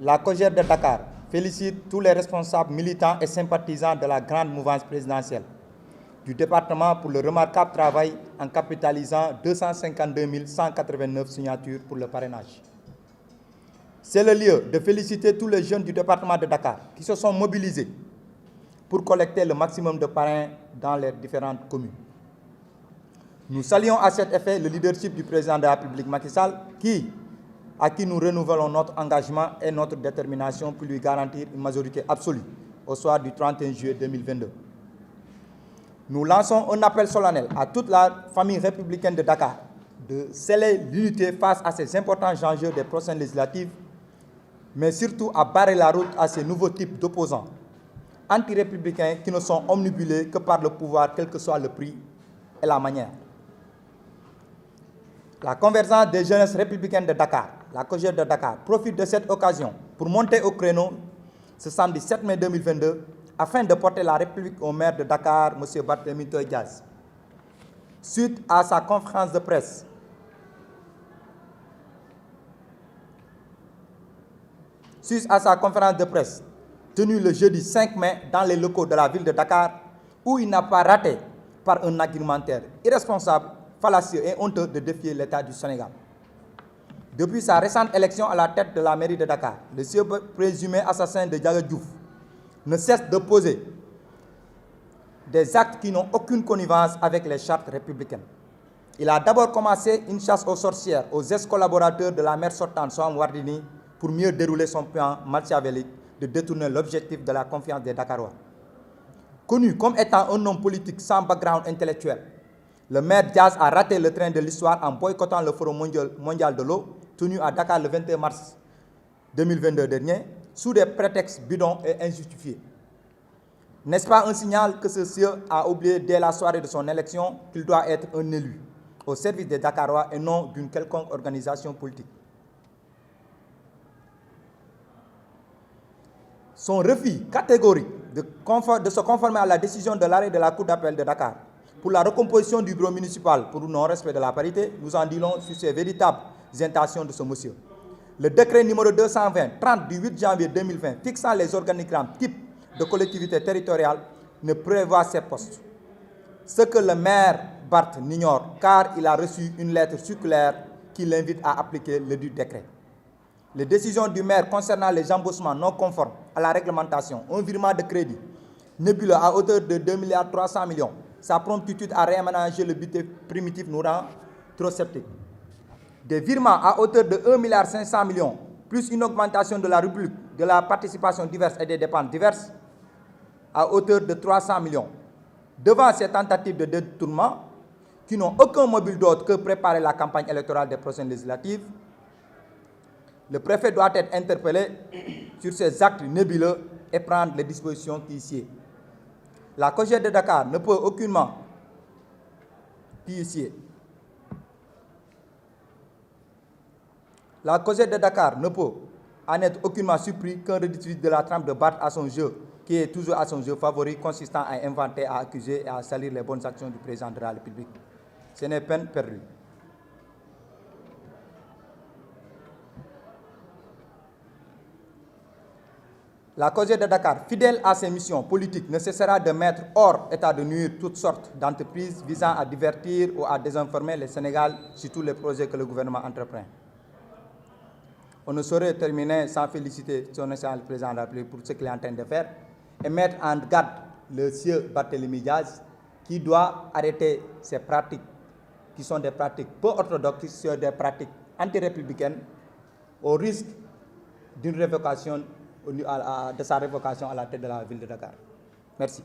La COJER de Dakar félicite tous les responsables militants et sympathisants de la grande mouvance présidentielle du département pour le remarquable travail en capitalisant 252 189 signatures pour le parrainage. C'est le lieu de féliciter tous les jeunes du département de Dakar qui se sont mobilisés pour collecter le maximum de parrains dans les différentes communes. Nous saluons à cet effet le leadership du président de la République Macky Sall à qui nous renouvelons notre engagement et notre détermination pour lui garantir une majorité absolue au soir du 31 juillet 2022. Nous lançons un appel solennel à toute la famille républicaine de Dakar de sceller l'unité face à ces importants enjeux des prochaines législatives, mais surtout à barrer la route à ces nouveaux types d'opposants anti-républicains qui ne sont omnibulés que par le pouvoir, quel que soit le prix et la manière. La convergence des jeunesses républicaines de Dakar, la COJER de Dakar, profite de cette occasion pour monter au créneau ce samedi 7 mai 2022 afin de porter la République au maire de Dakar, M. Barthélémy Toye Dias. Suite à sa conférence de presse, tenue le jeudi 5 mai dans les locaux de la ville de Dakar, où il n'a pas raté par un argumentaire irresponsable, fallacieux et honteux de défier l'État du Sénégal. Depuis sa récente élection à la tête de la mairie de Dakar, le sieur présumé assassin de Diaga Diouf ne cesse de poser des actes qui n'ont aucune connivence avec les chartes républicaines. Il a d'abord commencé une chasse aux sorcières aux ex-collaborateurs de la maire sortante Soham Wardini pour mieux dérouler son plan machiavélique de détourner l'objectif de la confiance des Dakarois. Connu comme étant un homme politique sans background intellectuel, le maire Dias a raté le train de l'histoire en boycottant le Forum mondial de l'eau tenu à Dakar le 21 mars 2022 dernier, sous des prétextes bidons et injustifiés. N'est-ce pas un signal que ce sieur a oublié dès la soirée de son élection qu'il doit être un élu au service des Dakarois et non d'une quelconque organisation politique? Son refus catégorique de se conformer à la décision de l'arrêt de la Cour d'appel de Dakar pour la recomposition du bureau municipal pour non-respect de la parité, nous en disons sur ces véritables intentions de ce monsieur. Le décret numéro 220-30 du 8 janvier 2020 fixant les organigrammes types de collectivités territoriales ne prévoit ces postes. Ce que le maire Barth n'ignore, car il a reçu une lettre circulaire qui l'invite à appliquer le dit décret. Les décisions du maire concernant les embauchements non conformes à la réglementation, un virement de crédit nébuleux à hauteur de 2,3 milliards, sa promptitude à réaménager le budget primitif nous rend trop sceptiques. Des virements à hauteur de 1,5 milliard, plus une augmentation de la rubrique de la participation diverse et des dépenses diverses à hauteur de 300 millions. Devant ces tentatives de détournement, qui n'ont aucun mobile d'autre que préparer la campagne électorale des prochaines législatives, le préfet doit être interpellé sur ces actes nébuleux et prendre les dispositions qui y sied. La COJER de Dakar ne peut aucunement La COJER de Dakar ne peut en être aucunement surpris qu'un redistributeur de la trempe de Barth à son jeu, qui est toujours à son jeu favori, consistant à inventer, à accuser et à salir les bonnes actions du président de la République. Ce n'est peine perdue. La COJER de Dakar, fidèle à ses missions politiques, ne cessera de mettre hors état de nuire toutes sortes d'entreprises visant à divertir ou à désinformer le Sénégal sur tous les projets que le gouvernement entreprend. On ne saurait terminer sans féliciter son excellence président de la République pour ce qu'il est en train de faire et mettre en garde le sieur Barthélémy Dias qui doit arrêter ces pratiques qui sont des pratiques peu orthodoxes, qui sont des pratiques anti-républicaines au risque d'une révocation de sa révocation à la tête de la ville de Dakar. Merci.